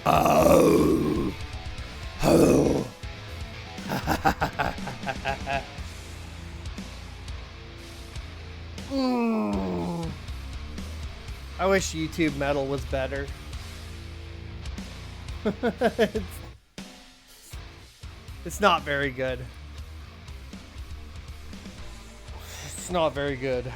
Oh. Oh. I wish YouTube Metal was better. It's not very good. It's not very good.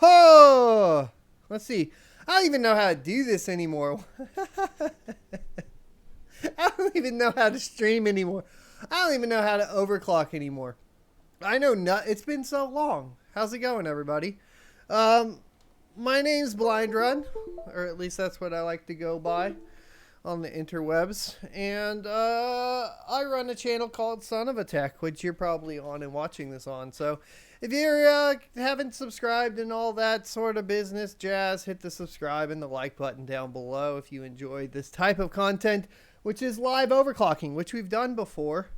Oh, let's see. I don't even know how to do this anymore. I don't even know how to stream anymore. I don't even know how to overclock anymore. I know not. It's been so long. How's it going, everybody? My name's Blind Run, or at least that's what I like to go by on the interwebs, and I run a channel called Son of a Tech, which you're probably on and watching this on. So if you haven't subscribed and all that sort of business jazz, hit the subscribe and the like button down below if you enjoyed this type of content, which is live overclocking, which we've done before.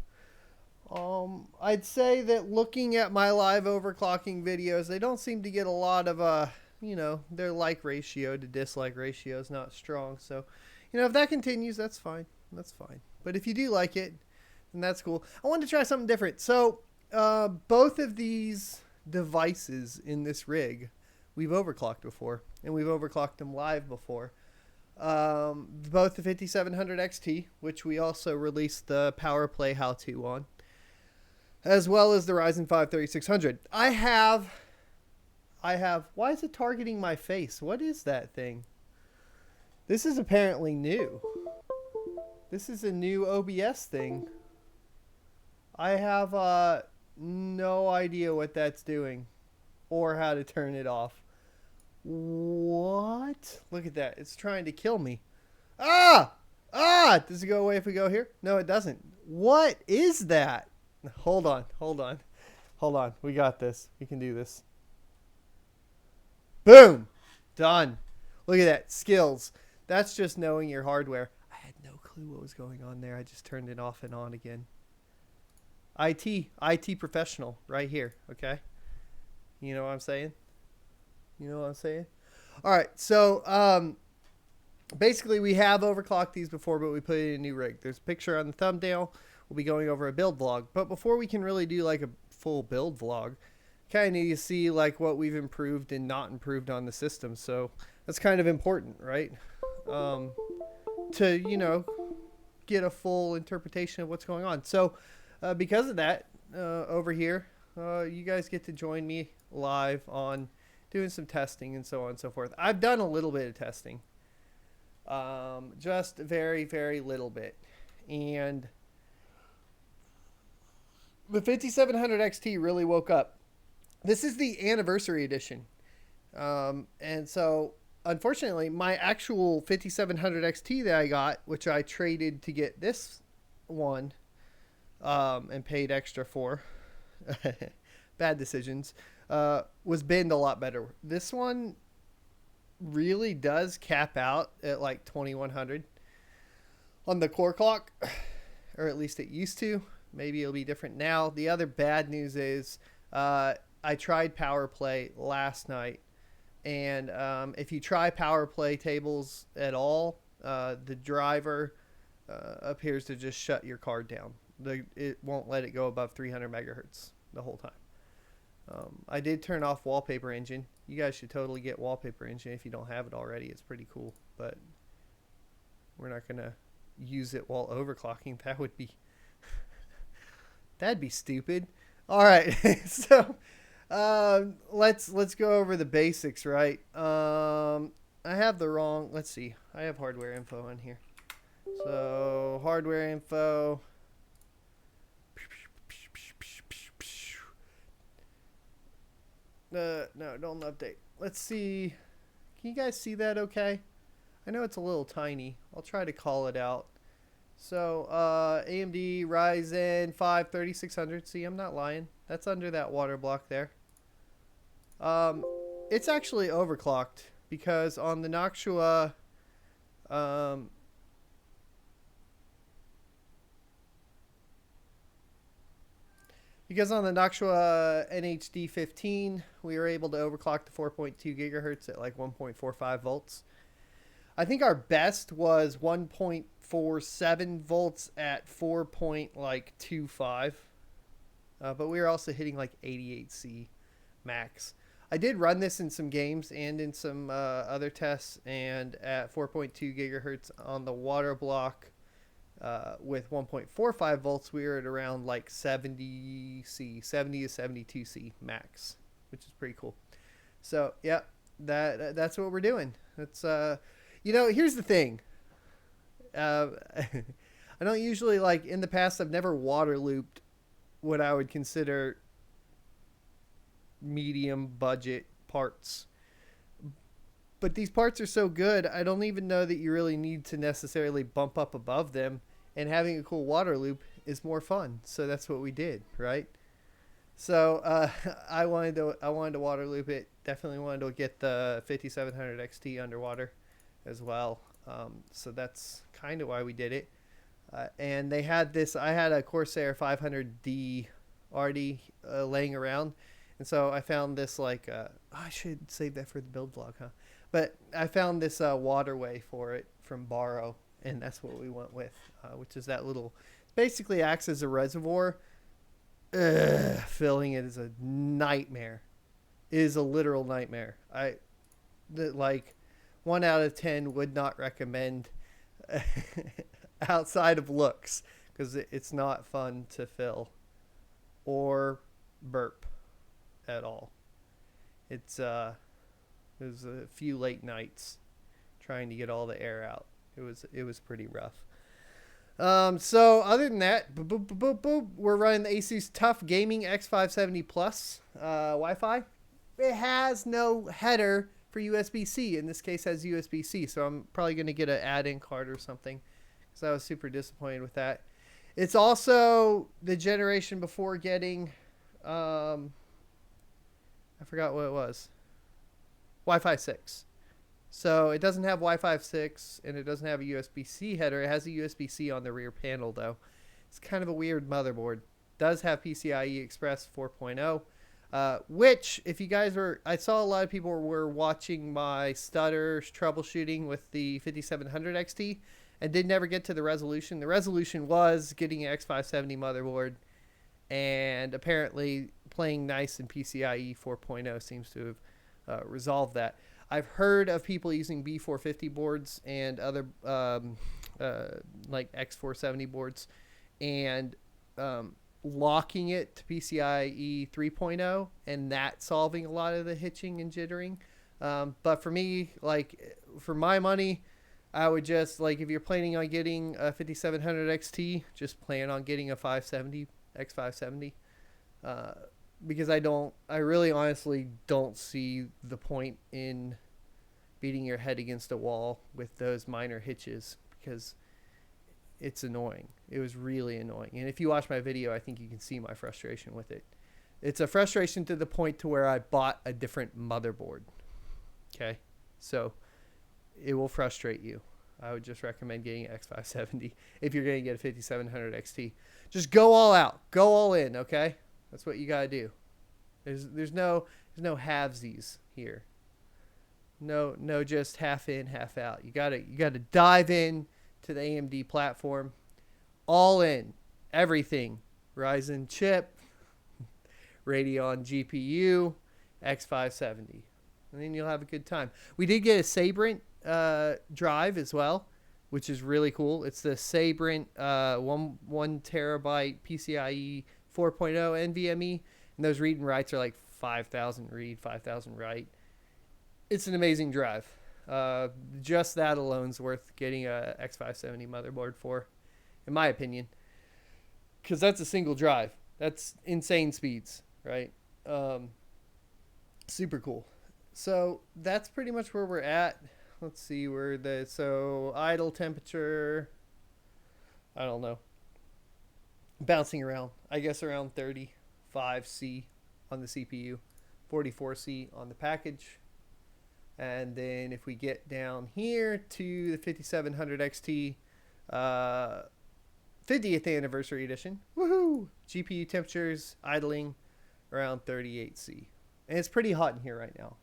I'd say that looking at my live overclocking videos, they don't seem to get a lot of their like ratio to dislike ratio is not strong. So if that continues, that's fine. That's fine. But if you do like it, then that's cool. I wanted to try something different. So both of these devices in this rig, we've overclocked before, and we've overclocked them live before. Both the 5700 XT, which we also released the Power Play how-to on, as well as the Ryzen 5 3600. I have. Why is it targeting my face? What is that thing? This is apparently new. This is a new OBS thing. I have no idea what that's doing or how to turn it off. What? Look at that. It's trying to kill me. Ah! Ah! Does it go away if we go here? No, it doesn't. What is that? Hold on. Hold on. Hold on. We got this. We can do this. Boom! Done. Look at that. Skills. That's just knowing your hardware. I had no clue what was going on there. I just turned it off and on again. IT professional right here, okay? You know what I'm saying? You know what I'm saying? All right, so basically we have overclocked these before, but we put it in a new rig. There's a picture on the thumbnail. We'll be going over a build vlog. But before we can really do like a full build vlog, kind of need to see like what we've improved and not improved on the system. So that's kind of important, right? To get a full interpretation of what's going on. So because of that, over here, you guys get to join me live on doing some testing and so on and so forth. I've done a little bit of testing, just very, very little bit, and the 5700 XT really woke up. This is the anniversary edition, and so unfortunately, my actual 5700 XT that I got, which I traded to get this one, and paid extra for, bad decisions, was binned a lot better. This one really does cap out at like 2100 on the core clock, or at least it used to. Maybe it'll be different now. The other bad news is I tried Power Play last night. And if you try Power Play tables at all, the driver appears to just shut your card down. It won't let it go above 300 megahertz the whole time. I did turn off Wallpaper Engine. You guys should totally get Wallpaper Engine if you don't have it already. It's pretty cool, but we're not gonna use it while overclocking. That would be that'd be stupid. All right, so let's go over the basics, right? I have the wrong. Let's see. I have hardware info in here. So hardware info. No, don't update. Let's see. Can you guys see that okay? I know it's a little tiny. I'll try to call it out. So, AMD Ryzen 5 3600. See, I'm not lying. That's under that water block there. It's actually overclocked because on the Noctua, NHD 15, we were able to overclock to 4.2 gigahertz at like 1.45 volts. I think our best was 1.47 volts at 4.25, but we were also hitting like 88C max. I did run this in some games and in some other tests, and at 4.2 gigahertz on the water block with 1.45 volts, we were at around like 70C, 70 to 72C max, which is pretty cool. So yeah, that's what we're doing. That's here's the thing. I don't usually, like, in the past, I've never water looped what I would consider medium budget parts. But these parts are so good, I don't even know that you really need to necessarily bump up above them, and having a cool water loop is more fun. So that's what we did, right? So I wanted to water loop it. Definitely wanted to get the 5700 XT underwater as well. So that's kind of why we did it. And they had this. I had a Corsair 500D already laying around, and so I found this like I should save that for the build vlog, huh? But I found this waterway for it from Borrow, and that's what we went with, which is that little, basically acts as a reservoir. Filling it is a nightmare. It is a literal nightmare. Like 1 out of 10 would not recommend outside of looks, because it's not fun to fill or burp at all. There's a few late nights trying to get all the air out. It was pretty rough. So other than that, we're running the Asus TUF Gaming X570 Plus Wi-Fi. It has no header for USB-C. In this case, has USB-C. So I'm probably going to get an add-in card or something, because I was super disappointed with that. It's also the generation before getting, I forgot what it was, Wi-Fi 6. So it doesn't have Wi-Fi 6, and it doesn't have a USB-C header. It has a USB-C on the rear panel, though. It's kind of a weird motherboard. It does have PCIe Express 4.0, which, if you guys were, I saw a lot of people were watching my stutter troubleshooting with the 5700 XT and did never get to the resolution. The resolution was getting an X570 motherboard, and apparently playing nice in PCIe 4.0 seems to have resolved that. I've heard of people using B450 boards and other like X470 boards and locking it to PCIe 3.0 and that solving a lot of the hitching and jittering. But for me, like, for my money, I would just, like, if you're planning on getting a 5700 XT, just plan on getting a 570, X570. Because I really honestly don't see the point in beating your head against a wall with those minor hitches, because it's annoying. It was really annoying. And if you watch my video, I think you can see my frustration with it. It's a frustration to the point to where I bought a different motherboard. Okay? So it will frustrate you. I would just recommend getting an X570 if you're going to get a 5700 XT. Just go all out. Go all in, okay? That's what you gotta do. There's no halvesies here. No, just half in, half out. You gotta dive in to the AMD platform, all in, everything. Ryzen chip, Radeon GPU, X570. And then you'll have a good time. We did get a Cinebench drive as well, which is really cool. It's the Cinebench 1 terabyte PCIe 4.0 NVMe. And those read and writes are like 5,000 read, 5,000 write. It's an amazing drive. Just that alone is worth getting a X570 motherboard for, in my opinion. Because that's a single drive. That's insane speeds, right? Super cool. So that's pretty much where we're at. Let's see where so idle temperature, I don't know. Bouncing around. I guess around 35C on the CPU, 44C on the package. And then if we get down here to the 5700 XT 50th anniversary edition, woohoo! GPU temperatures idling around 38C. And it's pretty hot in here right now.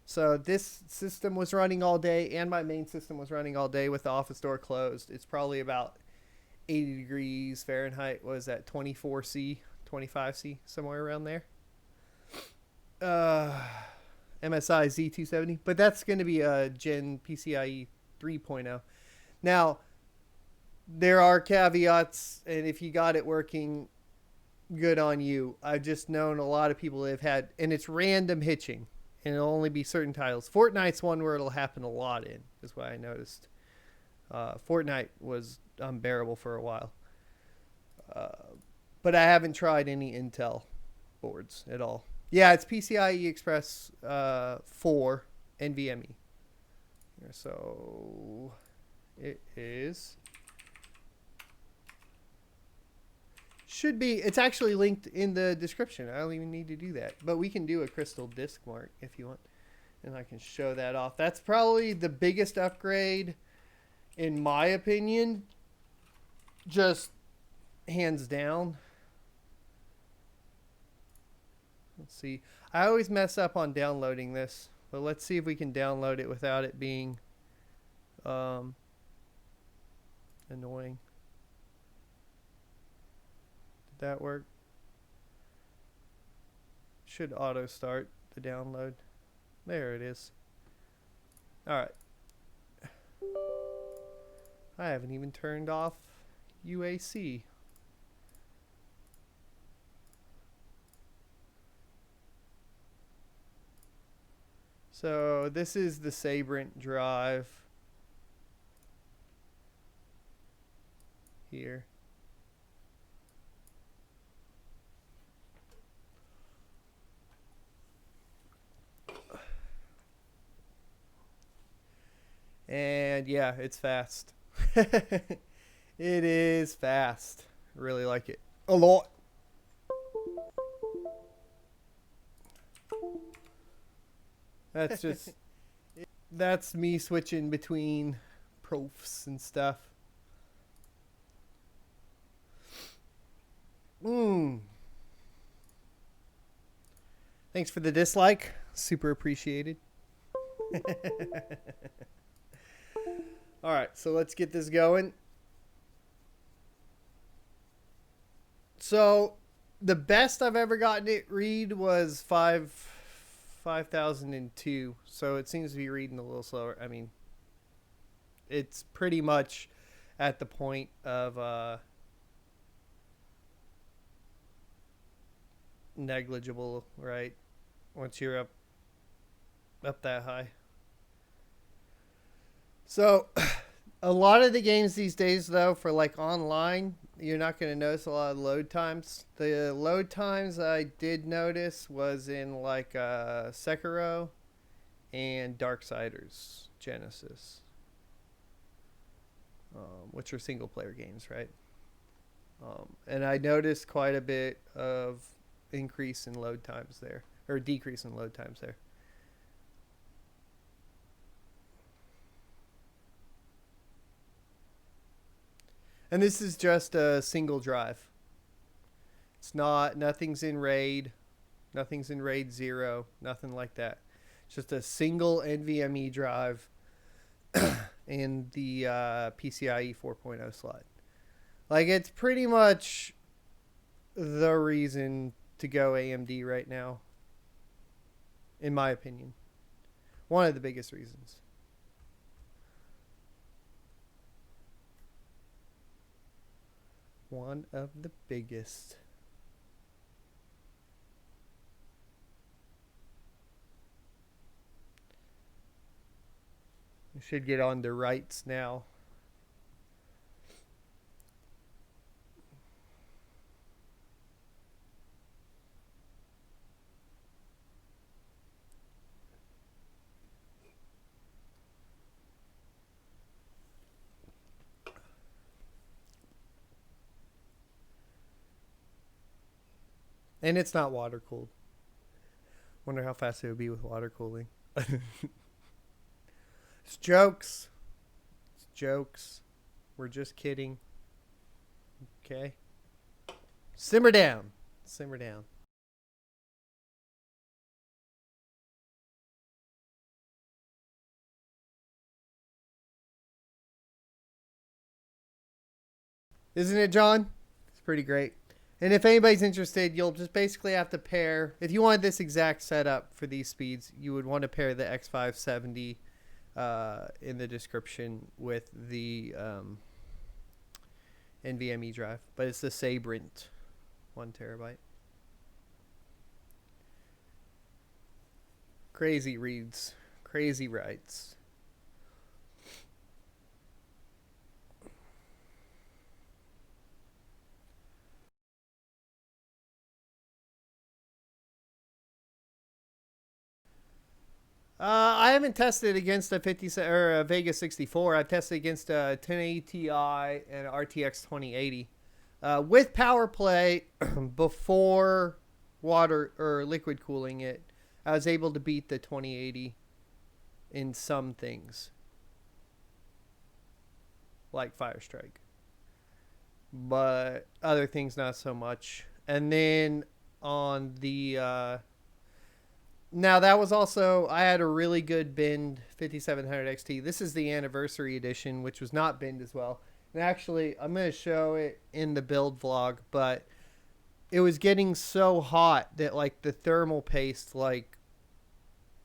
So this system was running all day, and my main system was running all day with the office door closed. It's probably about 80 degrees Fahrenheit. Was at 24C, 25C, somewhere around there. MSI Z270, but that's going to be a Gen PCIe 3.0. Now, there are caveats, and if you got it working, good on you. I've just known a lot of people that have had, and it's random hitching, and it'll only be certain titles. Fortnite's one where it'll happen a lot in, is what I noticed. Fortnite was unbearable for a while. But I haven't tried any Intel boards at all. Yeah, it's PCIe Express 4 NVMe. So it is. Should be. It's actually linked in the description. I don't even need to do that. But we can do a crystal disk mark if you want. And I can show that off. That's probably the biggest upgrade, in my opinion. Just hands down. Let's see. I always mess up on downloading this. But let's see if we can download it without it being annoying. Did that work? Should auto start the download. There it is. Alright. I haven't even turned off UAC. So this is the Cinebench drive here. And yeah, it's fast. It is fast. Really like it a lot. That's just that's me switching between profs and stuff. Thanks for the dislike. Super appreciated. All right, so let's get this going. So the best I've ever gotten it read was 5002. So it seems to be reading a little slower. I mean, it's pretty much at the point of negligible, right? Once you're up that high. So a lot of the games these days, though, for like online, you're not going to notice a lot of load times. The load times I did notice was in like Sekiro and Darksiders Genesis, which are single player games, right? And I noticed quite a bit of increase in load times there, or decrease in load times there. And this is just a single drive. It's not, nothing's in RAID, nothing's in RAID 0, nothing like that. It's just a single NVMe drive in the PCIe 4.0 slot. Like, it's pretty much the reason to go AMD right now, in my opinion. One of the biggest reasons. One of the biggest. We should get on to rights now. And it's not water cooled. Wonder how fast it would be with water cooling. It's jokes. It's jokes. We're just kidding. Okay? Simmer down. Simmer down. Isn't it, John? It's pretty great. And if anybody's interested, you'll just basically have to pair. If you want this exact setup for these speeds, you would want to pair the X570 in the description with the NVMe drive. But it's the Sabrent 1 terabyte. Crazy reads. Crazy writes. I haven't tested against a 50 or a Vega 64. I've tested against a 1080 Ti and RTX 2080 with power play before water or liquid cooling it. I was able to beat the 2080 in some things, like Firestrike, but other things not so much. And then on the now that was also, I had a really good binned 5700 XT. This is the anniversary edition, which was not binned as well. And actually, I'm going to show it in the build vlog, but it was getting so hot that like the thermal paste like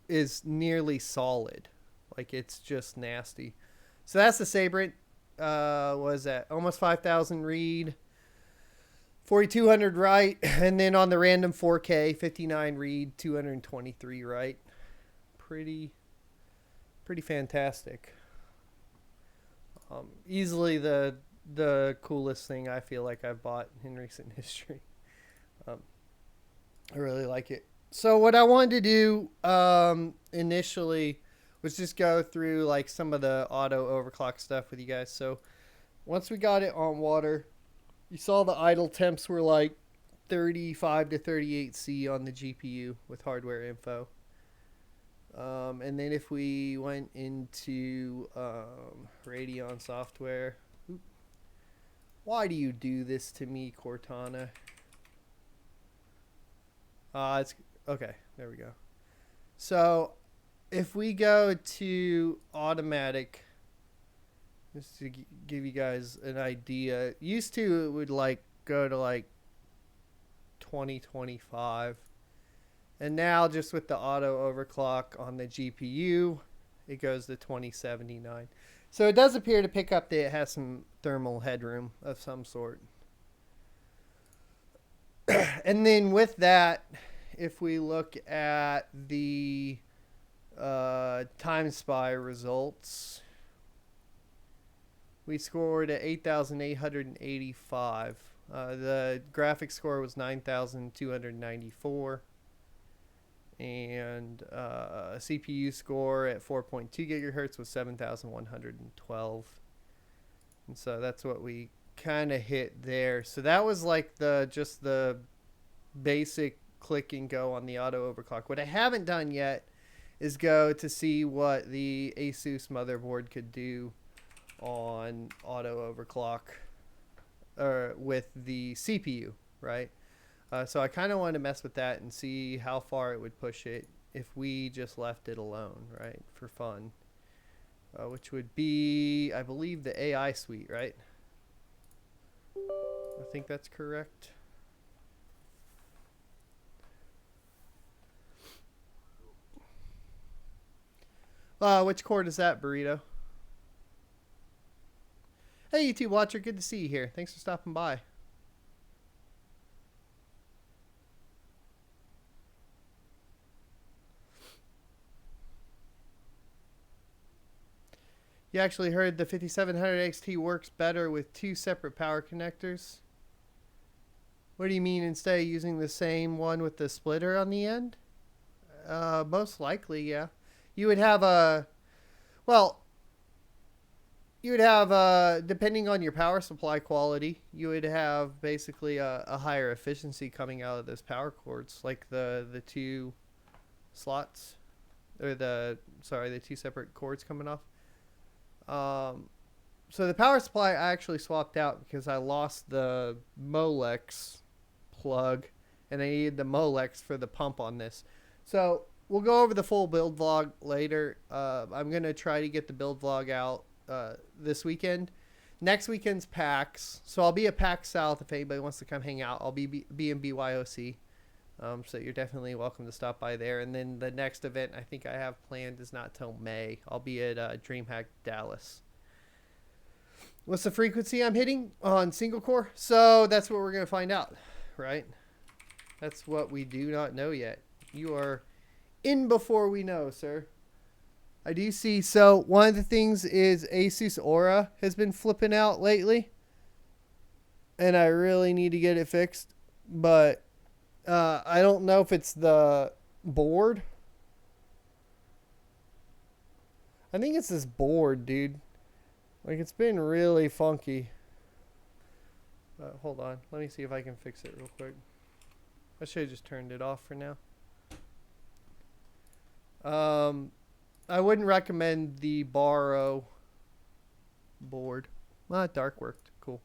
is nearly solid. Like it's just nasty. So that's the Sabrent. Was that almost 5,000 read, 4,200 write, and then on the random 4K, 59 read, 223 write. Pretty fantastic. Easily the coolest thing I feel like I've bought in recent history. I really like it. So what I wanted to do initially was just go through like some of the auto overclock stuff with you guys. So once we got it on water, you saw the idle temps were like 35 to 38 C on the GPU with hardware info. And then if we went into Radeon software, why do you do this to me, Cortana? It's okay. There we go. So if we go to automatic, just to give you guys an idea, used to it would like go to like 2025, and now just with the auto overclock on the GPU, it goes to 2079. So it does appear to pick up that it has some thermal headroom of some sort. And then with that, if we look at the Time Spy results, we scored at 8,885. The graphics score was 9,294. And CPU score at 4.2 gigahertz was 7,112. And so that's what we kind of hit there. So that was like just the basic click and go on the auto overclock. What I haven't done yet is go to see what the Asus motherboard could do on auto overclock or with the CPU, right? So I kind of wanted to mess with that and see how far it would push it if we just left it alone, right, for fun. Which would be, I believe, the AI suite, right? I think that's correct. Which cord is that, Burrito? Hey, YouTube watcher, good to see you here. Thanks for stopping by. You actually heard the 5700 XT works better with two separate power connectors? What do you mean, instead of using the same one with the splitter on the end? Most likely, yeah. You would have a, well, you would have, depending on your power supply quality, you would have basically a higher efficiency coming out of those power cords, like the two slots, or the two separate cords coming off. So the power supply I actually swapped out because I lost the Molex plug, and I needed the Molex for the pump on this. So we'll go over the full build vlog later. I'm going to try to get the build vlog out this weekend. Next weekend's PAX. So I'll be at PAX South if anybody wants to come hang out. I'll be in BYOC. So you're definitely welcome to stop by there. And then the next event I think I have planned is not till May. I'll be at DreamHack Dallas. What's the frequency I'm hitting on single core? So that's what we're going to find out, right? That's what we do not know yet. You are in before we know, sir. I do see. So one of the things is Asus Aura has been flipping out lately, and I really need to get it fixed. But I don't know if it's the board. I think it's this board, dude. Like, it's been really funky. Hold on. Let me see if I can fix it real quick. I should have just turned it off for now. I wouldn't recommend the Borrow board. Dark worked. Cool.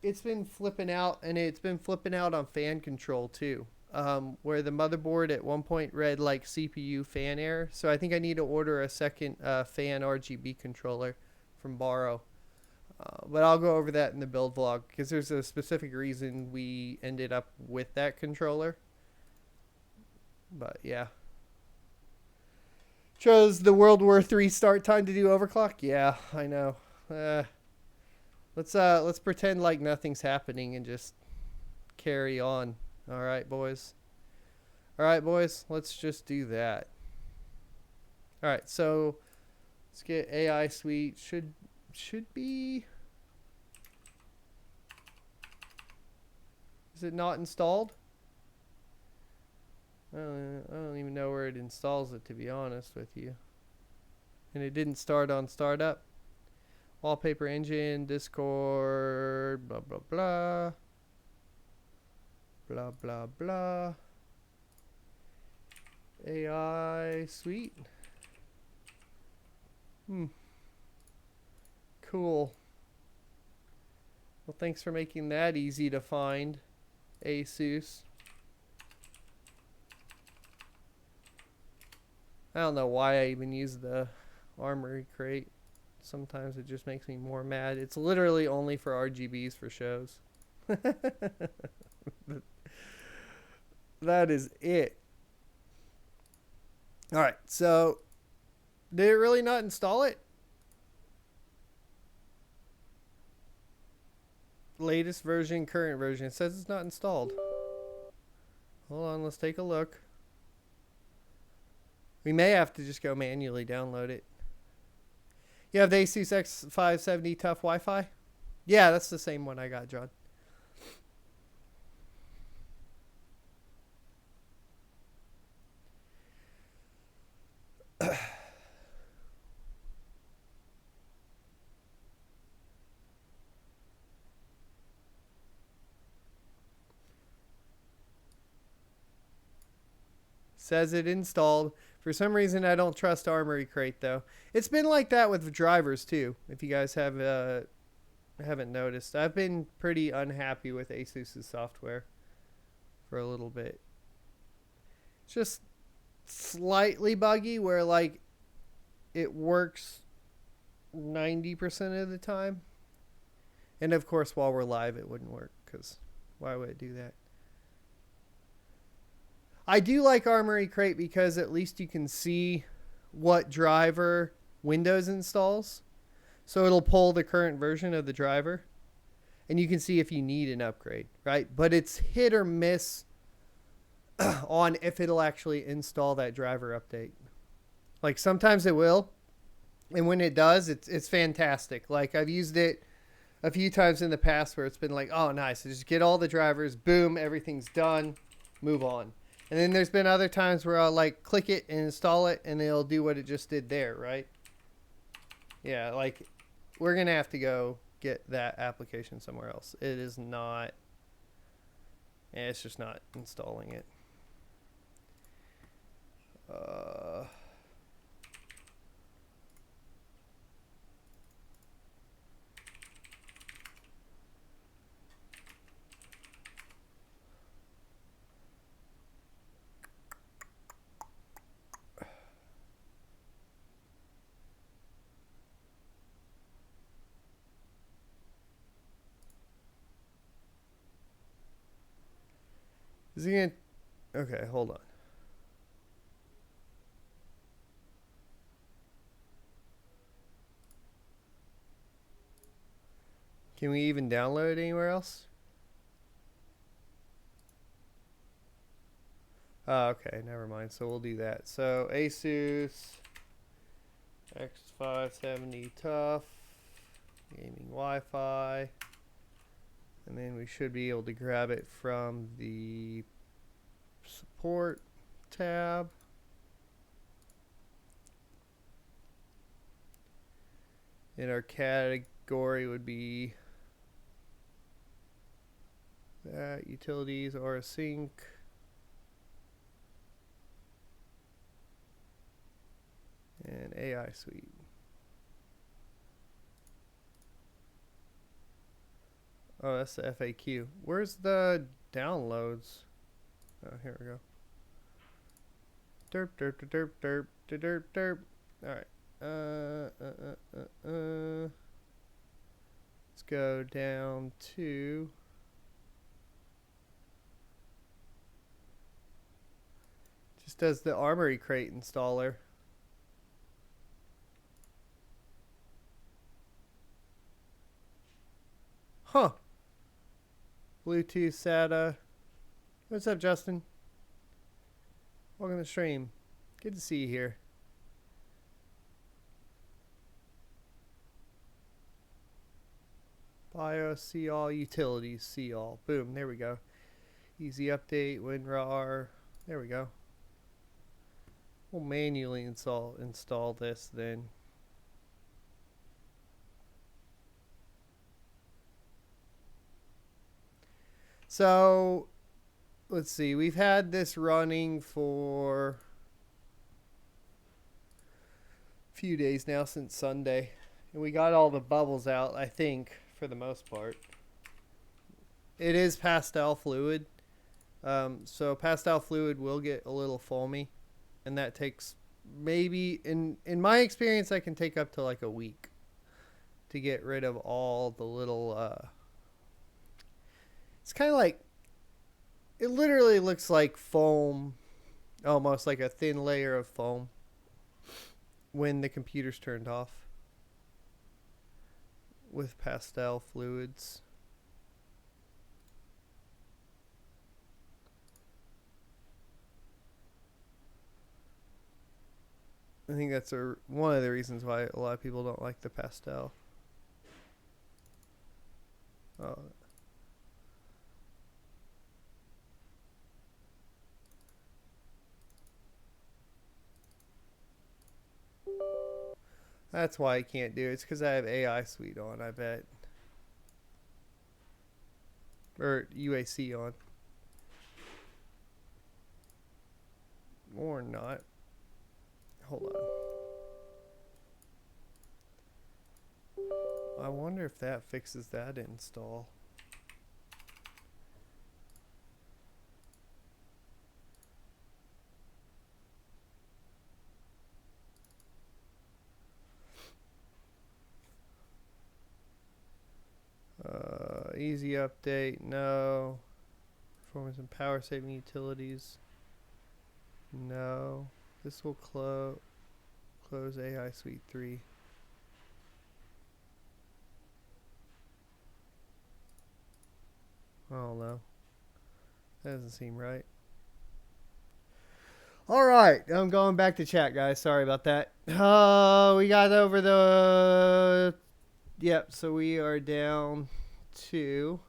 It's been flipping out, and it's been flipping out on fan control too. Where the motherboard at one point read like CPU fan error. So I think I need to order a second fan RGB controller from Borrow. But I'll go over that in the build vlog because there's a specific reason we ended up with that controller. But yeah. Chose the World War III start time to do overclock? Yeah, I know. Let's pretend like nothing's happening and just carry on. All right, boys. All right, boys. Let's just do that. All right, so let's get AI Suite. Should be. Is it not installed? I don't even know where it installs it, to be honest with you. And it didn't start on startup. Wallpaper engine, Discord, blah, blah, blah. Blah, blah, blah. AI Suite. Cool. Well, thanks for making that easy to find, Asus. I don't know why I even use the Armory crate. Sometimes it just makes me more mad. It's literally only for RGBs for shows. That is it. Alright, so did it really not install it? Latest version, current version. It says it's not installed. Hold on, let's take a look. We may have to just go manually download it. You have the Asus X570 Tough Wi-Fi? Yeah, that's the same one I got, John. Says it installed. For some reason, I don't trust Armory Crate, though. It's been like that with drivers, too, if you guys haven't noticed. I've been pretty unhappy with Asus's software for a little bit. It's just slightly buggy where, like, it works 90% of the time. And of course, while we're live, it wouldn't work because why would it do that? I do like Armory Crate because at least you can see what driver Windows installs. So it'll pull the current version of the driver. And you can see if you need an upgrade, right? But it's hit or miss on if it'll actually install that driver update. Like sometimes it will. And when it does, it's fantastic. Like I've used it a few times in the past where it's been like, oh, nice. So just get all the drivers. Boom. Everything's done. Move on. And then there's been other times where I'll like click it and install it and it'll do what it just did there, right? Yeah, like we're going to have to go get that application somewhere else. It is not, it's just not installing it. Is he gonna? Okay, hold on. Can we even download it anywhere else? Oh, okay, never mind. So we'll do that. So Asus X570 Tough gaming Wi-Fi. And then we should be able to grab it from the support tab. And our category would be that utilities or a sync. And AI suite. Oh, that's the FAQ. Where's the downloads? Oh, here we go. Derp, derp, derp, derp, derp, derp. All right. Let's go down to just does the Armory Crate installer. Huh. Bluetooth SATA. What's up, Justin? Welcome to the stream. Good to see you here. BIOS, see all, utilities, see all. Boom, there we go. Easy update, WinRAR. There we go. We'll manually install this then. So, let's see. We've had this running for a few days now, since Sunday. And we got all the bubbles out, I think, for the most part. It is pastel fluid. So pastel fluid will get a little foamy. And that takes maybe, in my experience, that can take up to like a week to get rid of all the little... It's kind of like, it literally looks like foam, almost like a thin layer of foam when the computer's turned off with pastel fluids. I think that's one of the reasons why a lot of people don't like the pastel. Oh. That's why I can't do it. It's because I have AI suite on, I bet. Or UAC on. Or not. Hold on. I wonder if that fixes that install. Easy update, no. Performance and power saving utilities, no. This will close AI Suite 3. I don't know. That doesn't seem right. All right, I'm going back to chat, guys. Sorry about that. We got over the... Yep, so we are down to...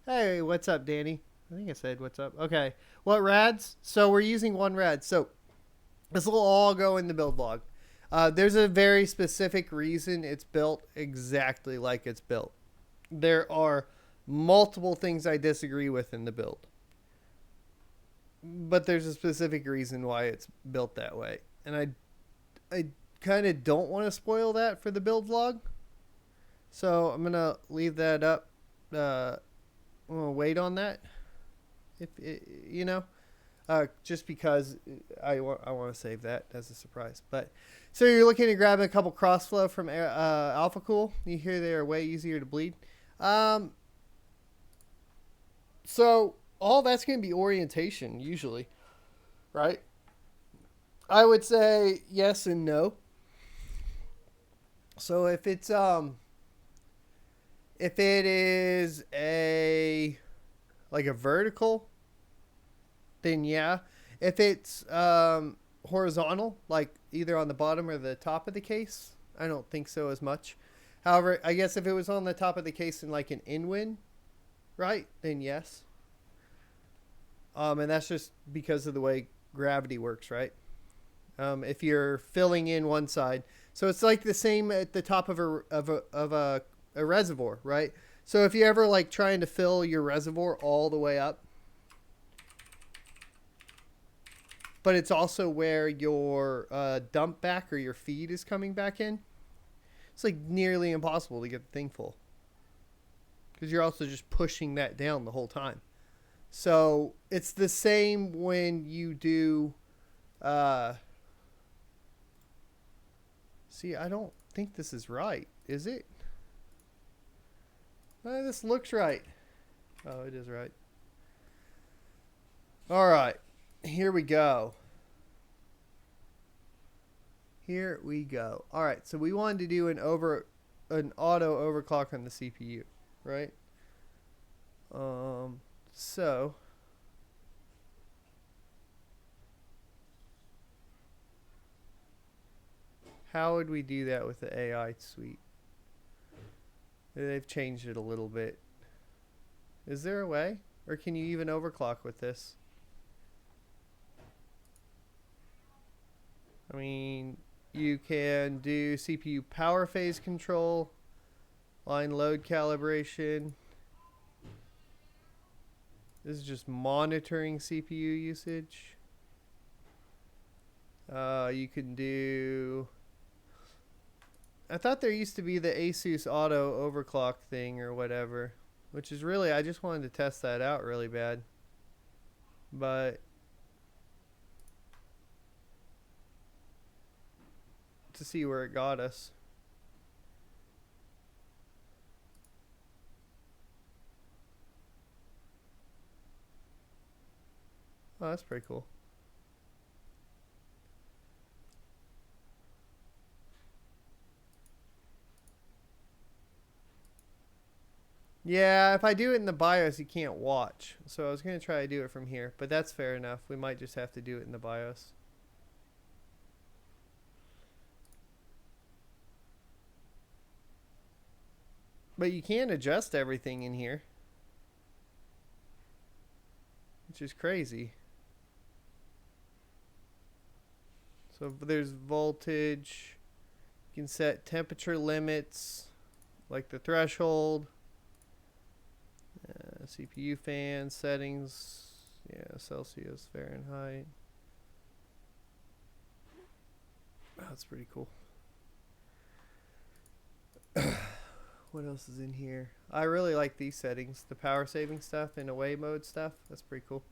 Hey, what's up, Danny? I think I said what's up. Okay, what rads? So we're using one rad. So this will all go in the build log. There's a very specific reason it's built exactly like it's built. There are multiple things I disagree with in the build, but there's a specific reason why it's built that way, and I kind of don't want to spoil that for the build vlog, so I'm gonna leave that up. I'm gonna wait on that, if it, just because I want to save that as a surprise. But so you're looking to grab a couple crossflow from Alpha Cool. You hear they are way easier to bleed. So all that's going to be orientation usually, right? I would say yes and no. So if it is a vertical, then yeah. If it's horizontal, like either on the bottom or the top of the case, I don't think so as much. However, I guess if it was on the top of the case in like an in-win, right, then yes. And that's just because of the way gravity works, right? If you're filling in one side, so it's like the same at the top of a reservoir, right? So if you're ever like trying to fill your reservoir all the way up, but it's also where your dump back or your feed is coming back in, it's like nearly impossible to get the thing full, because you're also just pushing that down the whole time. So it's the same when you do... see, I don't think this is right. Is it? This looks right. Oh, it is right. All right. Here we go. Here we go. All right. So we wanted to do an auto overclock on the CPU, right? So how would we do that with the AI suite? They've changed it a little bit. Is there a way? Or can you even overclock with this? I mean, you can do CPU power phase control, line load calibration. This is just monitoring CPU usage. You can do... I thought there used to be the Asus auto overclock thing or whatever, which is really, I just wanted to test that out really bad. But to see where it got us. Oh, that's pretty cool. Yeah, if I do it in the BIOS, you can't watch. So I was going to try to do it from here, but that's fair enough. We might just have to do it in the BIOS. But you can adjust everything in here, which is crazy. So there's voltage. You can set temperature limits, like the threshold. CPU fan settings. Yeah, Celsius, Fahrenheit. Oh, that's pretty cool. What else is in here? I really like these settings. The power saving stuff and away mode stuff. That's pretty cool.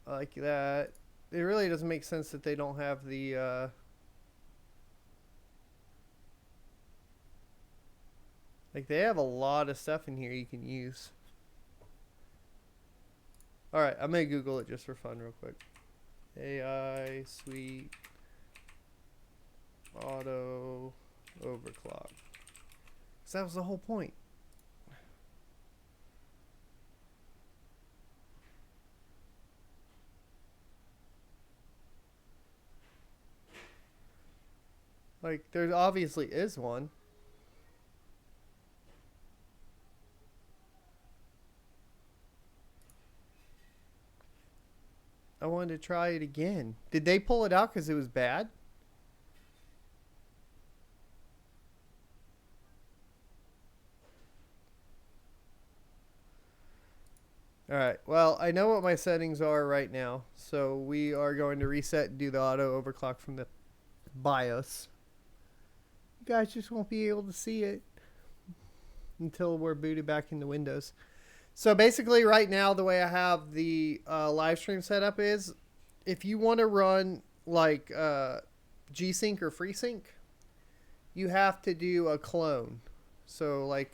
I like that. It really doesn't make sense that they don't have the Like, they have a lot of stuff in here you can use. Alright, I'm going to Google it just for fun real quick. AI Suite Auto Overclock. Because that was the whole point. Like, there obviously is one. I wanted to try it again. Did they pull it out because it was bad? Alright, well, I know what my settings are right now. So we are going to reset and do the auto overclock from the BIOS. You guys just won't be able to see it until we're booted back into Windows. So basically right now the way I have the live stream set up is if you want to run like G-Sync or FreeSync, you have to do a clone. So like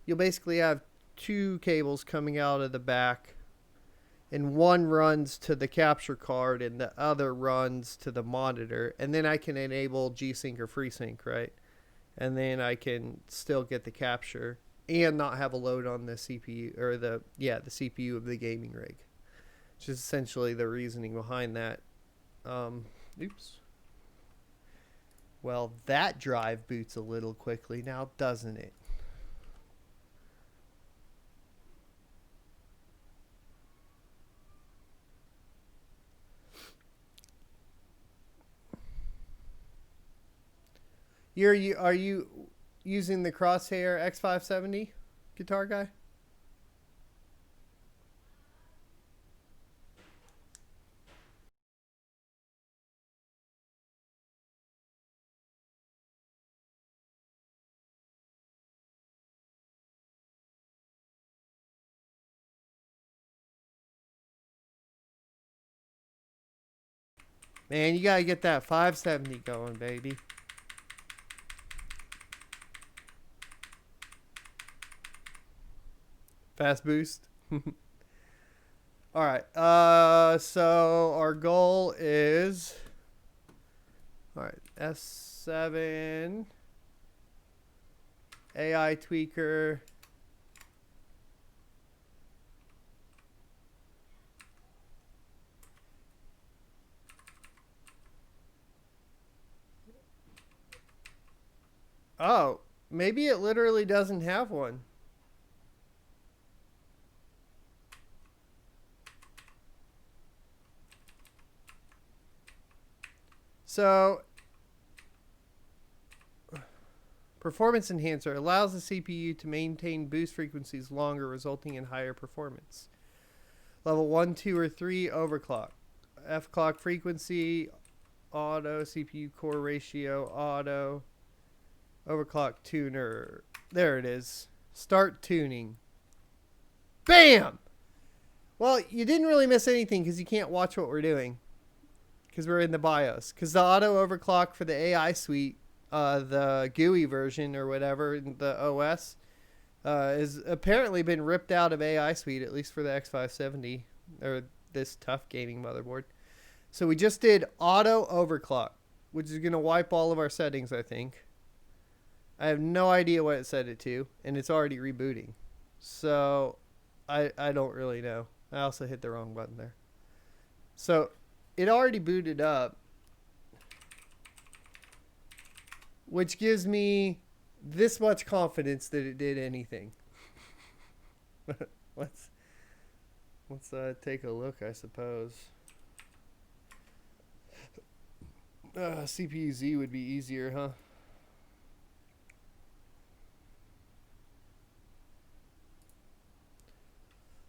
you'll basically have two cables coming out of the back and one runs to the capture card and the other runs to the monitor, and then I can enable G-Sync or FreeSync, right? And then I can still get the capture and not have a load on the CPU or the CPU of the gaming rig, which is essentially the reasoning behind that. Oops. Well, that drive boots a little quickly now, doesn't it? Are you using the Crosshair X570 guitar guy? Man, you gotta get that 570 going, baby. Fast boost. All right. So our goal is all right. S7 AI tweaker. Oh, maybe it literally doesn't have one. So, performance enhancer allows the CPU to maintain boost frequencies longer, resulting in higher performance. Level 1, 2, or 3 overclock. F clock frequency, auto, CPU core ratio, auto, overclock tuner. There it is. Start tuning. Bam! Well, you didn't really miss anything because you can't watch what we're doing. Because we're in the BIOS. Because the auto overclock for the AI suite, the GUI version or whatever, the OS, has apparently been ripped out of AI suite, at least for the X570, or this tough gaming motherboard. So we just did auto overclock, which is going to wipe all of our settings, I think. I have no idea what it set it to, and it's already rebooting. So I don't really know. I also hit the wrong button there. So it already booted up, which gives me this much confidence that it did anything. let's take a look, I suppose. CPU Z would be easier, huh?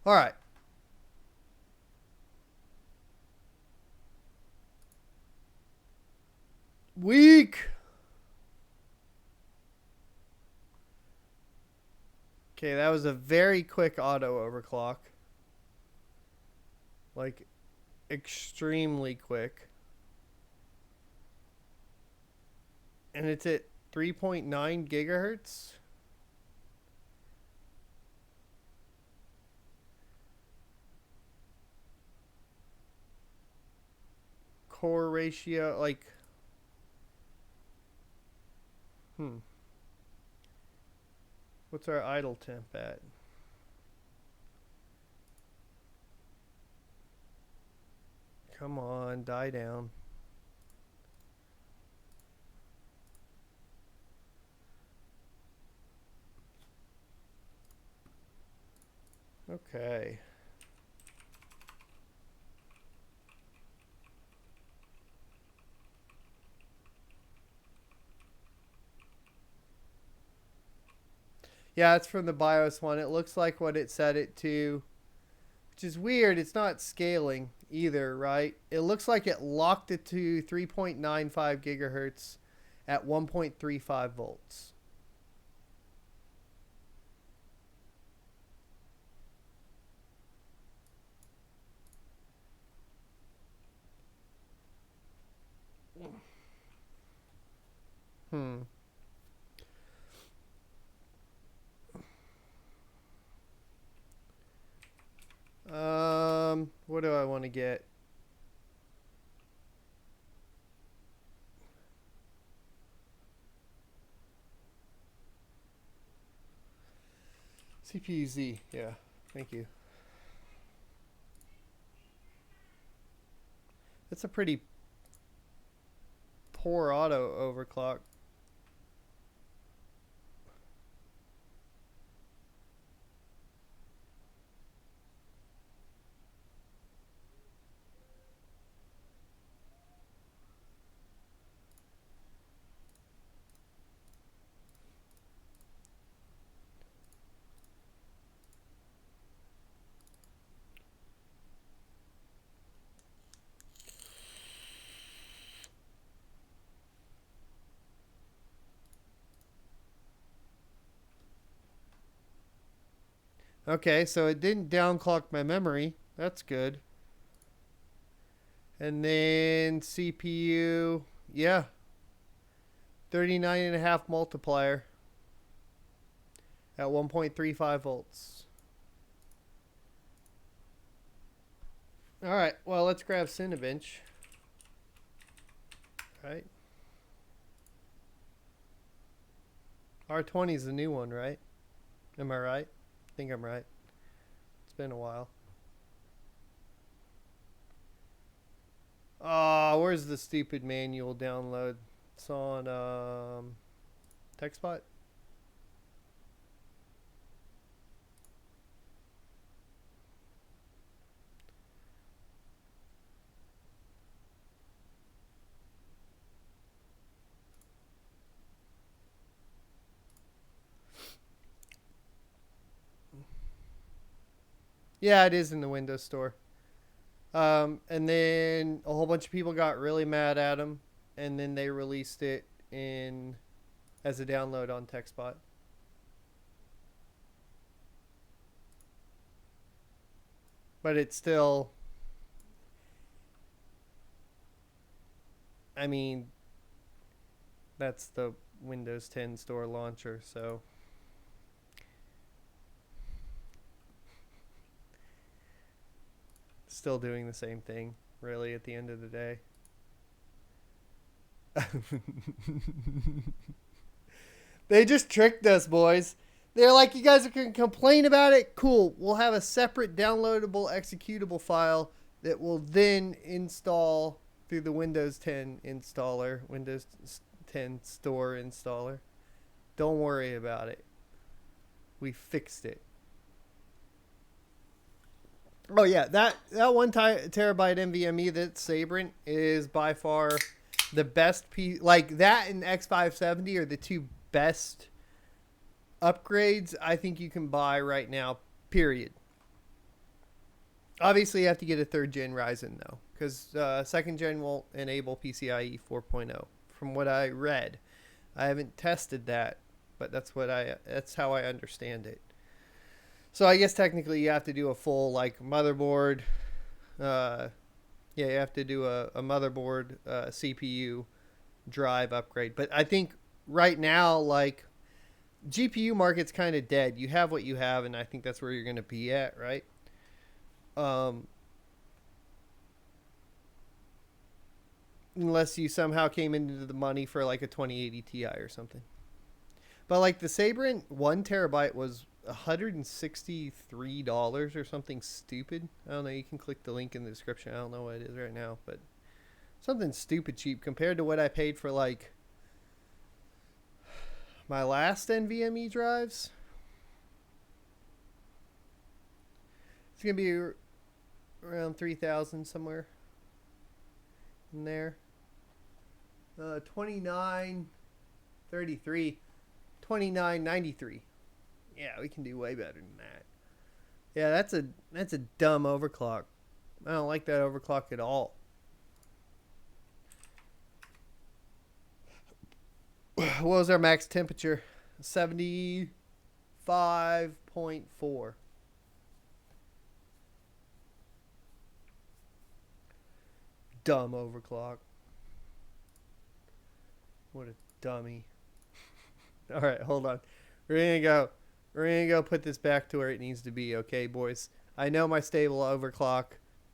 All right. Weak. Okay, that was a very quick auto overclock. Like, extremely quick. And it's at 3.9 gigahertz. core ratio, like, what's our idle temp at? Come on, die down. Okay. Yeah, it's from the BIOS one. It looks like what it set it to, which is weird. It's not scaling either, right? It looks like it locked it to 3.95 gigahertz at 1.35 volts. Hmm. What do I want to get? CPU Z, yeah. Thank you. That's a pretty poor auto overclock. Okay, so it didn't downclock my memory. That's good. And then CPU, yeah, 39.5 multiplier at 1.35 volts. All right, well, let's grab Cinebench. Right. R20 is the new one, right? Am I right? I think I'm right. It's been a while. Where's the stupid manual download? It's on TechSpot. Yeah, it is in the Windows Store. And then a whole bunch of people got really mad at him, and then they released it in as a download on TechSpot. But it's still, I mean, that's the Windows 10 Store launcher, so still doing the same thing, really, at the end of the day. They just tricked us, boys. They're like, you guys can complain about it? Cool. We'll have a separate downloadable executable file that will then install through the Windows 10 installer, Windows 10 Store installer. Don't worry about it. We fixed it. Oh yeah, that 1 terabyte NVMe that's Sabrent is by far the best piece. Like that and X570 are the two best upgrades I think you can buy right now. Period. Obviously, you have to get a 3rd gen Ryzen though, because 2nd gen won't enable PCIe 4.0. From what I read, I haven't tested that, but that's how I understand it. So I guess technically you have to do a full like motherboard. Yeah, you have to do a motherboard, CPU, drive upgrade. But I think right now, like GPU market's kind of dead. You have what you have, and I think that's where you're going to be at, right? unless you somehow came into the money for like a 2080 Ti or something. But like the Sabrent 1 terabyte was $163 or something stupid. I don't know. You can click the link in the description. I don't know what it is right now, but something stupid cheap compared to what I paid for like my last NVMe drives. It's gonna be around 3,000 somewhere in there. 29.33, 29.93. Yeah, we can do way better than that. Yeah, that's a dumb overclock. I don't like that overclock at all. What was our max temperature? 75.4. Dumb overclock. What a dummy. All right, hold on. We're gonna go put this back to where it needs to be, okay, boys? I know my stable overclock.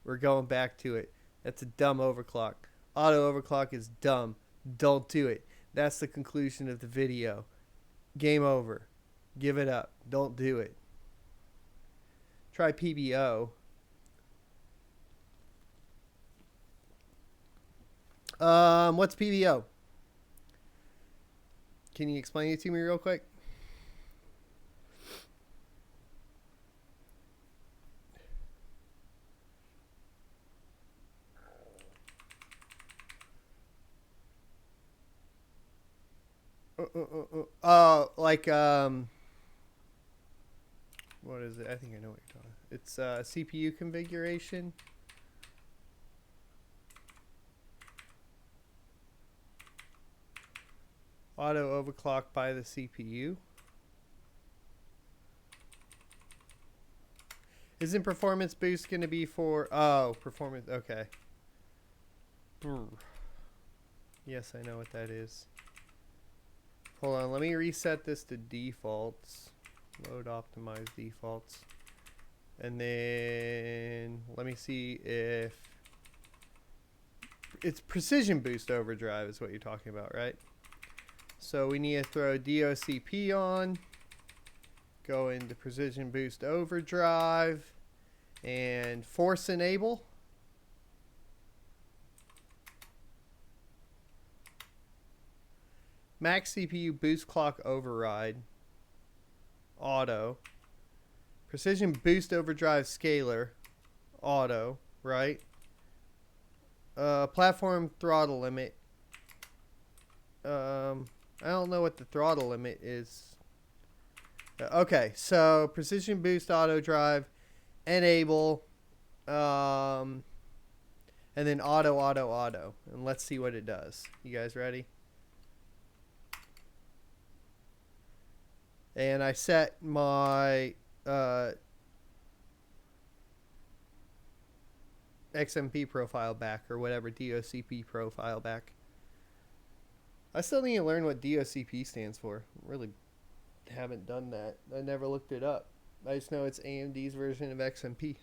We're going back to it. That's a dumb overclock. Auto overclock is dumb. Don't do it. That's the conclusion of the video. Game over. Give it up. Don't do it. Try PBO. What's PBO? Can you explain it to me real quick? Like what is it? I think I know what you're talking. It's CPU configuration. Auto overclock by the CPU. Isn't performance boost going to be for... Oh, performance... Okay. Yes, I know what that is. Hold on, let me reset this to defaults. Load optimize defaults. And then let me see if... It's precision boost overdrive is what you're talking about, right? So we need to throw DOCP on. Go into precision boost overdrive. And force enable. Max CPU boost clock override. Auto. Precision boost overdrive scaler. Auto. Right? Platform throttle limit. I don't know what the throttle limit is. Okay, so precision boost auto drive, enable, and then auto. And let's see what it does. You guys ready? And I set my XMP profile back, or whatever, DOCP profile back. I still need to learn what DOCP stands for. Really haven't done that. I never looked it up. I just know it's AMD's version of XMP.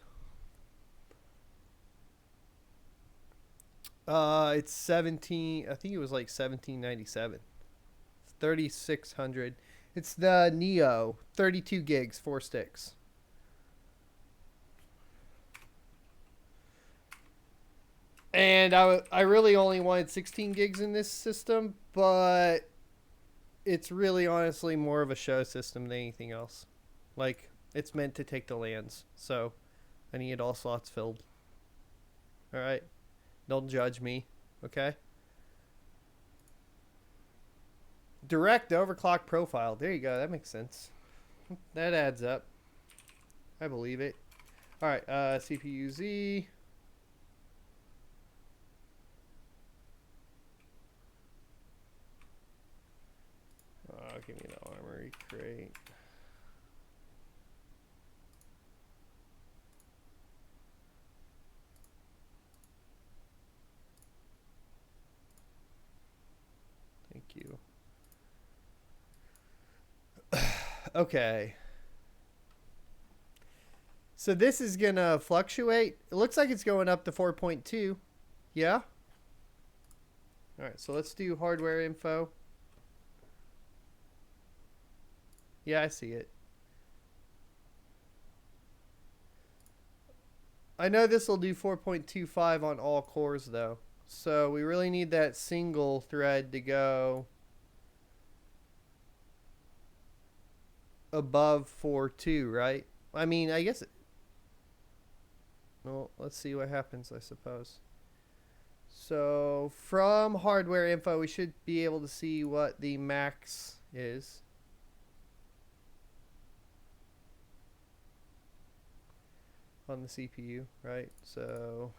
It's 17. I think it was like 1797. It's 3600. It's the Neo, 32 gigs, 4 sticks. And I really only wanted 16 gigs in this system, but it's really honestly more of a show system than anything else. Like, it's meant to take the lands, so I need all slots filled. Alright? Don't judge me, okay? Direct overclock profile. There you go, that makes sense. That adds up. I believe it. Alright, CPU Z. Give me the armory crate. Thank you. Okay. So this is gonna fluctuate. It looks like it's going up to 4.2. Yeah? Alright, so let's do hardware info. Yeah, I see it. I know this will do 4.25 on all cores though. So we really need that single thread to go above 4.2, right? I mean, I guess well, let's see what happens, I suppose. So from hardware info, we should be able to see what the max is. On the CPU, right? So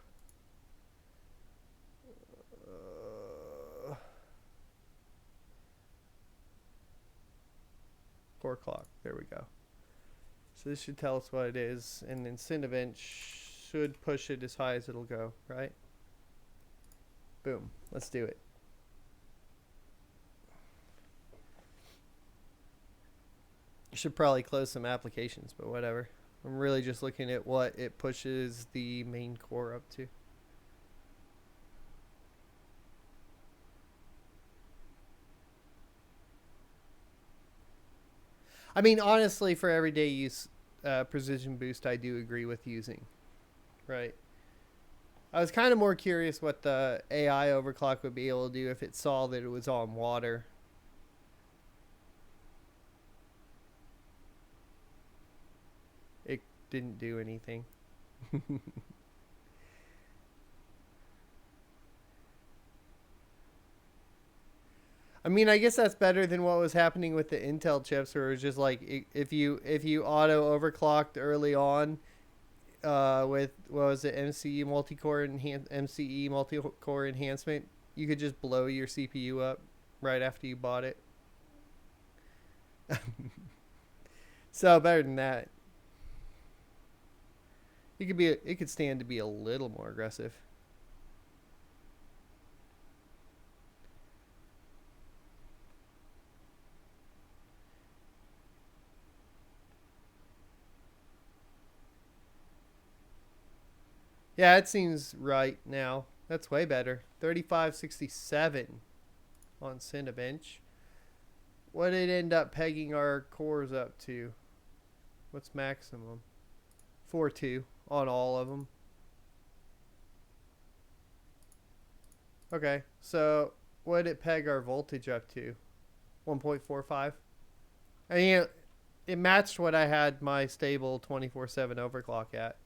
4 o'clock. There we go. So this should tell us what it is, and then Cinebench should push it as high as it'll go, right? Boom. Let's do it. Should probably close some applications, but whatever. I'm really just looking at what it pushes the main core up to. I mean, honestly, for everyday use, precision boost, I do agree with using. Right. I was kind of more curious what the AI overclock would be able to do if it saw that it was on water. It didn't do anything. I mean, I guess that's better than what was happening with the Intel chips, where it was just like if you auto overclocked early on, with what was it, MCE multi-core enhancement, you could just blow your CPU up right after you bought it. So better than that. It could stand to be a little more aggressive. Yeah, it seems right now. That's way better. 3567 on Cinebench. What did it end up pegging our cores up to? What's maximum? 4.2 on all of them. Okay, so what did it peg our voltage up to? 1.45? I mean, it matched what I had my stable 24/7 overclock at.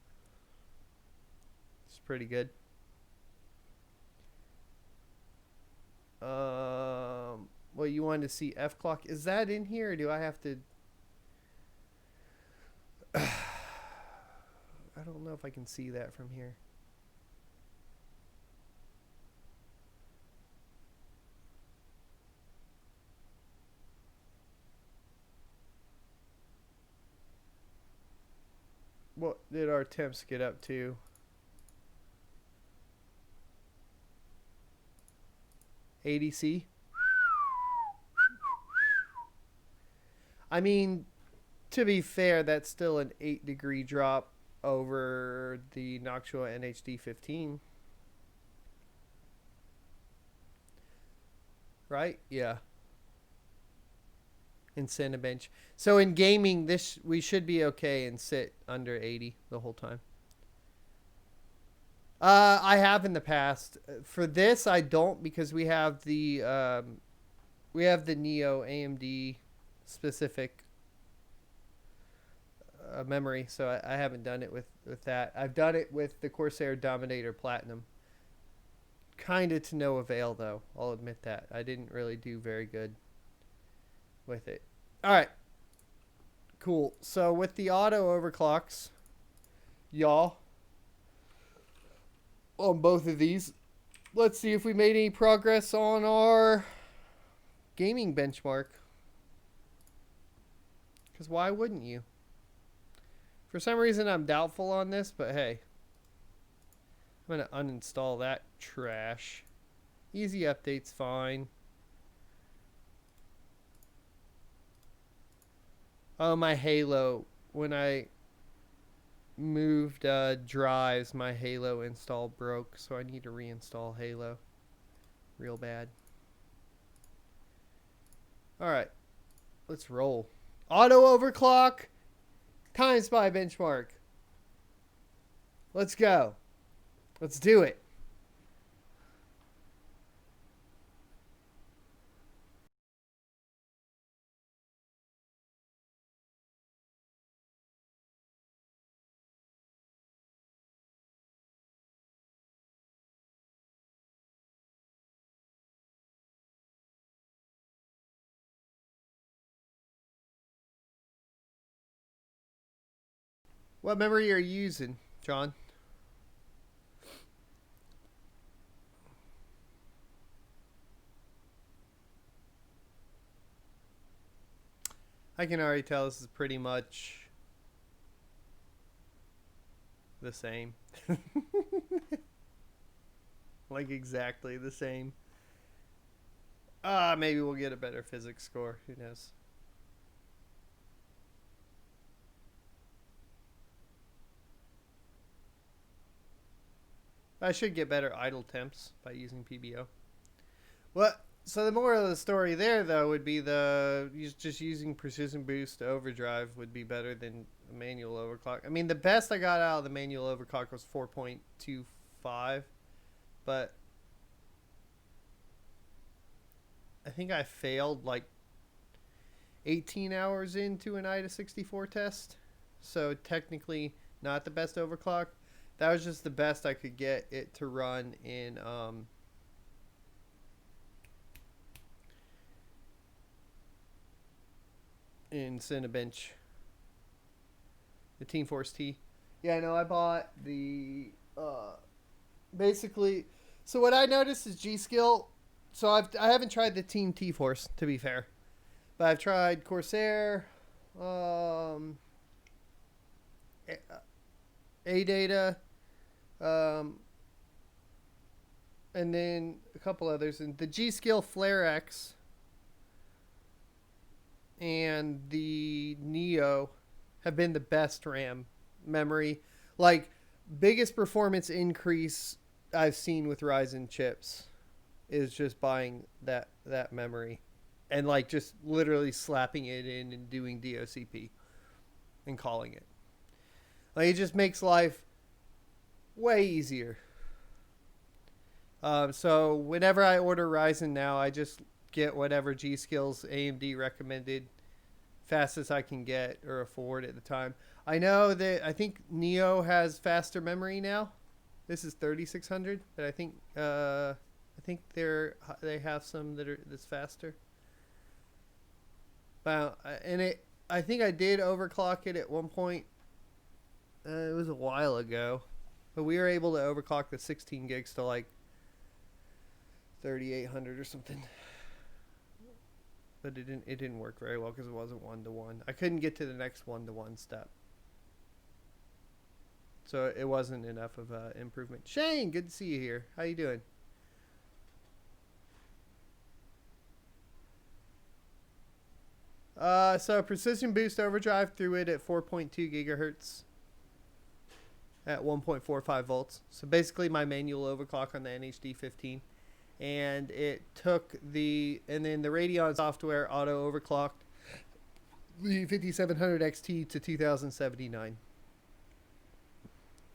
It's pretty good. Well, you wanted to see F clock. Is that in here, or do I have to? I don't know if I can see that from here. What did our temps get up to? ADC. I mean, to be fair, that's still an 8-degree drop over the Noctua NHD 15. Right? Yeah. In Cinebench. So in gaming, we should be okay and sit under 80 the whole time. I have in the past. For this, I don't, because we have the Neo AMD specific memory, so I haven't done it with that. I've done it with the Corsair Dominator Platinum. Kind of to no avail, though. I'll admit that. I didn't really do very good with it. All right. Cool. So with the auto overclocks, y'all, on both of these, let's see if we made any progress on our gaming benchmark. Because why wouldn't you? For some reason, I'm doubtful on this, but hey. I'm going to uninstall that trash. Easy update's fine. Oh, my Halo. When I moved drives, my Halo install broke, so I need to reinstall Halo. real bad. Alright. Let's roll. Auto overclock. Time spy benchmark. Let's go. Let's do it. What memory are you using, John? I can already tell this is pretty much the same. Like exactly the same. Maybe we'll get a better physics score. Who knows? I should get better idle temps by using PBO. What? So the moral of the story there, though, would be just using precision boost to overdrive would be better than a manual overclock. I mean, the best I got out of the manual overclock was 4.25, but I think I failed like 18 hours into an IDA 64 test, so technically not the best overclock. That was just the best I could get it to run in Cinebench. The Team Force T. Yeah, I know. I bought the basically. So what I noticed is G Skill. So I haven't tried the Team T Force, to be fair, but I've tried Corsair, A Data, and then a couple others. And the G Skill Flare X and the Neo have been the best RAM memory. Like, biggest performance increase I've seen with Ryzen chips is just buying that memory and like just literally slapping it in and doing DOCP and calling it. Like, it just makes life way easier. So whenever I order Ryzen now, I just get whatever G Skills AMD recommended fastest I can get or afford at the time. I know that I think Neo has faster memory now. This is 3600, but I think they have some that's faster. But I think I did overclock it at one point. It was a while ago, but we were able to overclock the 16 gigs to like 3800 or something. But it didn't work very well because it wasn't 1-to-1. I couldn't get to the next 1-to-1 step. So it wasn't enough of an improvement. Shane, good to see you here. How you doing? So Precision Boost Overdrive threw it at 4.2 gigahertz at 1.45 volts. So basically my manual overclock on the NHD 15. And it took and then the Radeon software auto overclocked the 5700 XT to 2079.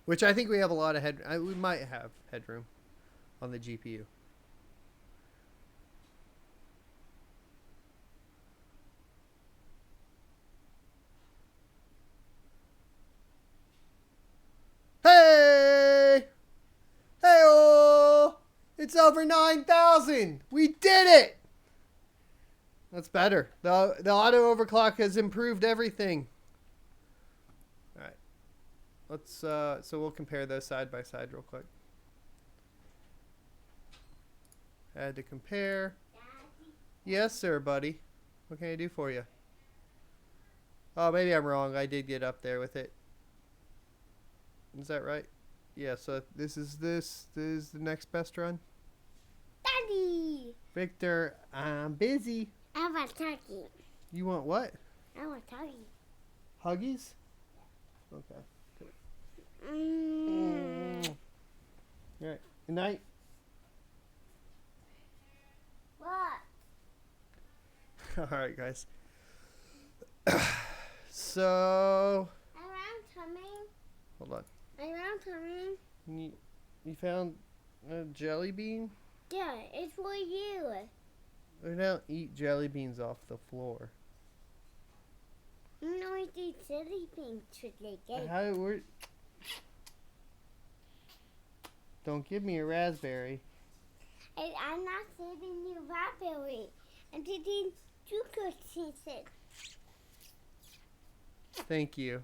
Which I think we have a lot of we might have headroom on the GPU. Hey! Hey-oh! It's over 9,000! We did it! That's better. The auto overclock has improved everything. Alright. Let's so we'll compare those side by side real quick. Had to compare. Daddy. Yes, sir, buddy. What can I do for you? Oh, maybe I'm wrong. I did get up there with it. Is that right? Yeah, so this is the next best run. Daddy! Victor, I'm busy. I want turkey. You want what? I want turkey. Huggies? Okay. All right. Good night. What? All right, guys. So, Around coming. hold on. Around coming. You found a jelly bean? Yeah, it's for you. We don't eat jelly beans off the floor. No, I do silly things today. Don't give me a raspberry. And I'm not sitting you raspberry. I'm sitting sugar pieces. Thank you.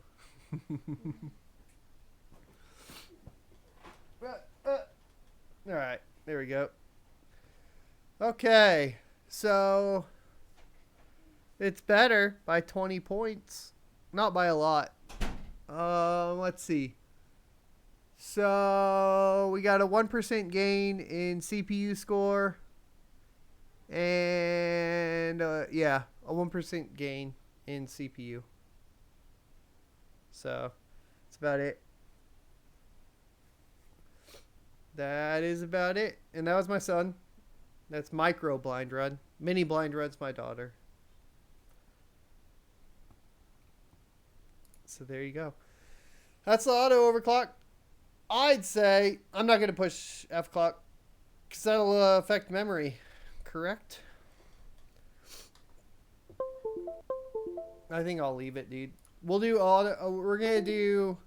All right, there we go. Okay, so it's better by 20 points. Not by a lot. Let's see. So we got a 1% gain in CPU score. And yeah, a 1% gain in CPU. So that's about it. That is about it. And that was my son. That's micro blind run. Mini blind run's my daughter. So there you go. That's the auto overclock. I'd say I'm not going to push F clock because that'll affect memory. Correct? I think I'll leave it, dude. We'll do all. We're going to do.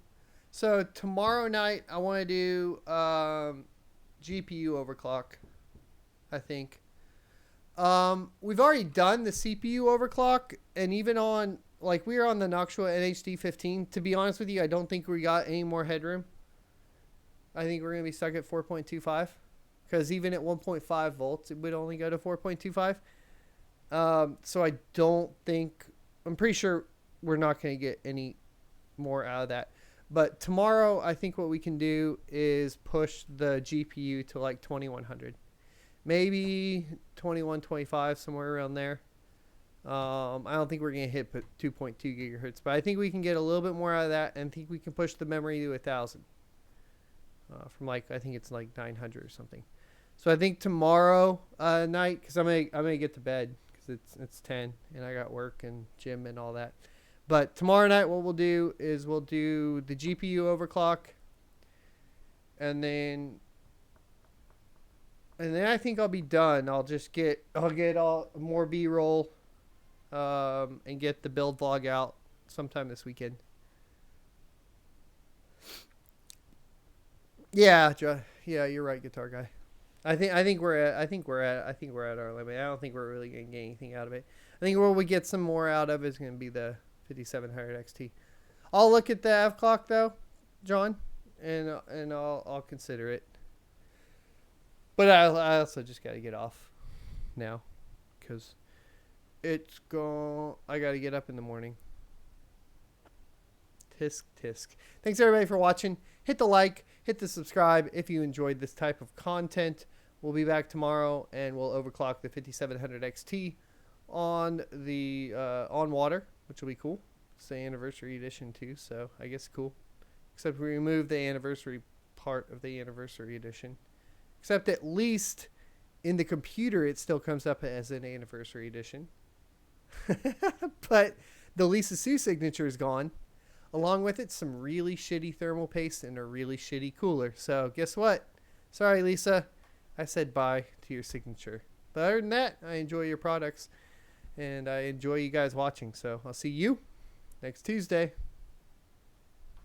So tomorrow night, I want to do GPU overclock. I think. We've already done the CPU overclock, and even on, like, we were on the Noctua NHD 15. To be honest with you, I don't think we got any more headroom. I think we're going to be stuck at 4.25, because even at 1.5 volts, it would only go to 4.25. So I don't think, I'm pretty sure we're not going to get any more out of that. But tomorrow, I think what we can do is push the GPU to like 2100. Maybe 2125, somewhere around there. I don't think we're going to hit 2.2 gigahertz, but I think we can get a little bit more out of that, and I think we can push the memory to 1000. From like, I think it's like 900 or something. So I think tomorrow night, because I'm gonna get to bed because it's 10 and I got work and gym and all that. But tomorrow night, what we'll do is we'll do the GPU overclock, and then I think I'll be done. I'll get all more B-roll, and get the build vlog out sometime this weekend. Yeah, you're right, guitar guy. I think we're at our limit. I don't think we're really gonna get anything out of it. I think where we get some more out of is gonna be the 5700 XT. I'll look at the F clock though, John, and I'll consider it. But I also just gotta get off now, because I gotta get up in the morning. Tisk tisk. Thanks everybody for watching. Hit the like, hit the subscribe if you enjoyed this type of content. We'll be back tomorrow and we'll overclock the 5700 XT on the on water, which will be cool. It's the anniversary edition too, so I guess cool. Except we removed the anniversary part of the anniversary edition. Except at least in the computer it still comes up as an anniversary edition. But the Lisa Sue signature is gone. Along with it, some really shitty thermal paste and a really shitty cooler. So guess what? Sorry, Lisa. I said bye to your signature. But other than that, I enjoy your products. And I enjoy you guys watching. So I'll see you next Tuesday.